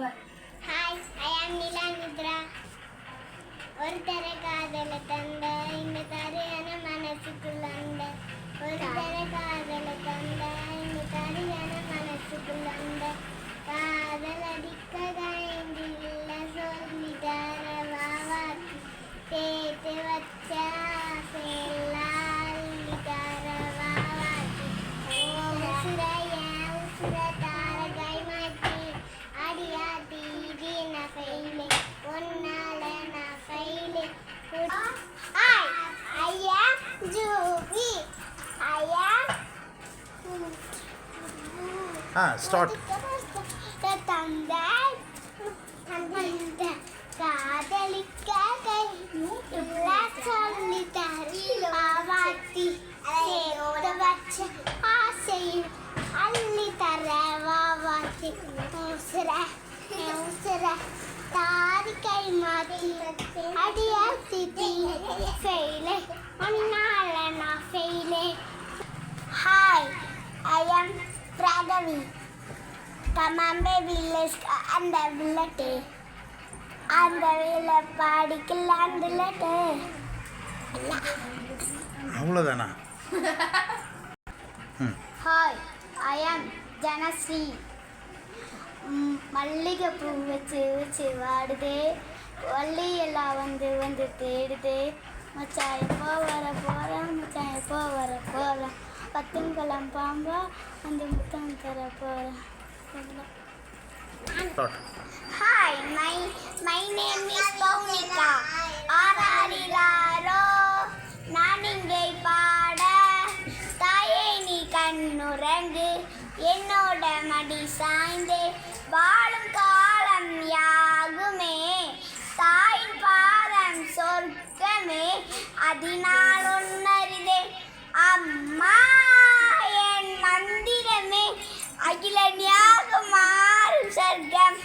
Hi, I am Nila Nidra. ஒரு தர காதல தந்த இந்த கரையான மனசுக்குள்ள ஒரு தர காதல தந்த இந்த கரையான மனசுக்குள்ள காதல் அடிக்க கைந்து இல்ல சொல்லி தர வாவாத்தி தேத்து வச்ச ஆசையெல்லாம் அள்ளி தர வாவாத்தி உசுர தார கை மாட்டி அடியாத்தி வீண ஃபெயிலே ஒன்னால நான் ஃபெயிலே Hi, I am Juvi. I am Start. தந்தை காதலிக்க கை சொல்லி தரவாத்தி சேர்த்து வச்ச ஆசையில் அள்ளி தர வாவாத்தி உசுர தாரி கை மாத்தி அடியாத்தி ஃபெயிலே ஒன்னால நான் ஃபெயிலே Hi, I am Pragavi. Kamambe village அந்த வில்லட்டு அந்த வில்ல படிக்கலாம் வில்லட்டு அவ்வளோதானா? Hi, I am Janasri. மல்லிகை பூ வச்சு வாடுதே வள்ளி எல்லாம் வந்து தேடுதே மச்சான் எப்போ வர போகிறேன் மச்சான் எப்போ வர போகிறேன் பத்துங்கலம் பாம்பா அந்த முத்தம் தர போகிறேன் Hi, my name is Paunika. ஆராரிராரோ நான் இங்கே பாட தாயே நீ கண்ணுறங்கு என்னோட மடி சாய்ந்து வாழும் காலம் யாகுமே தாயின் பாதம் சொர்க்கமே அதனால் ஒன்னறிதே அம்மா என் மந்திரமே அகில ஞாகமாறும் சொர்க்கம்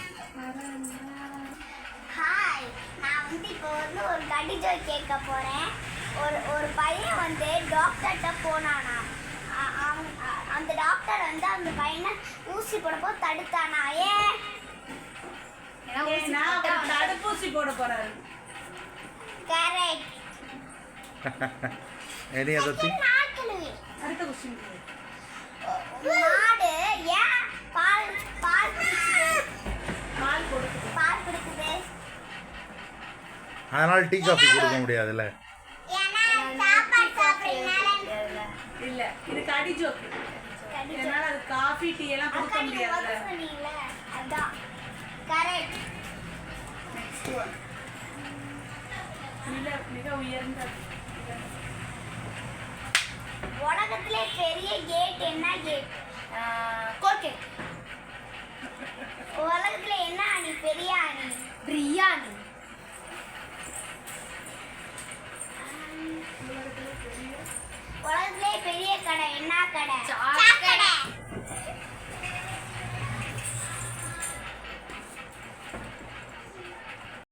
ஹாய் நான் இப்போ ஒரு கடிதம் கேட்க போகிறேன் ஒரு பையன் டாக்டர்கிட்ட போனானா அந்த டாக்டர் அந்த பையனை ஊசி போடப்போ தடுத்தானா ஏன் தடுப்பூசி போட போறாரு கரெக்ட் Any other thing? அடுத்த கொஸ்டின் மாடு ஏன் பால் பால் பால் கொடுக்குது பால் கொடுக்குது அதனால் டீ காஃபி கொடுக்க முடியாதுல்ல? ஏன்னா சாப்பாடு சாப்பிடுறதுனால இல்ல இது கடி ஜோக் இதனால அது காஃபி டீ எல்லாம் கொடுக்க முடியாதுல்ல அதான் கரெக்ட் நெக்ஸ்ட் ஒன் மிக உயர்ந்த உலகத்திலே பெரிய கேட் என்ன கேட் கோர்ட் கேட் உலகத்துல என்ன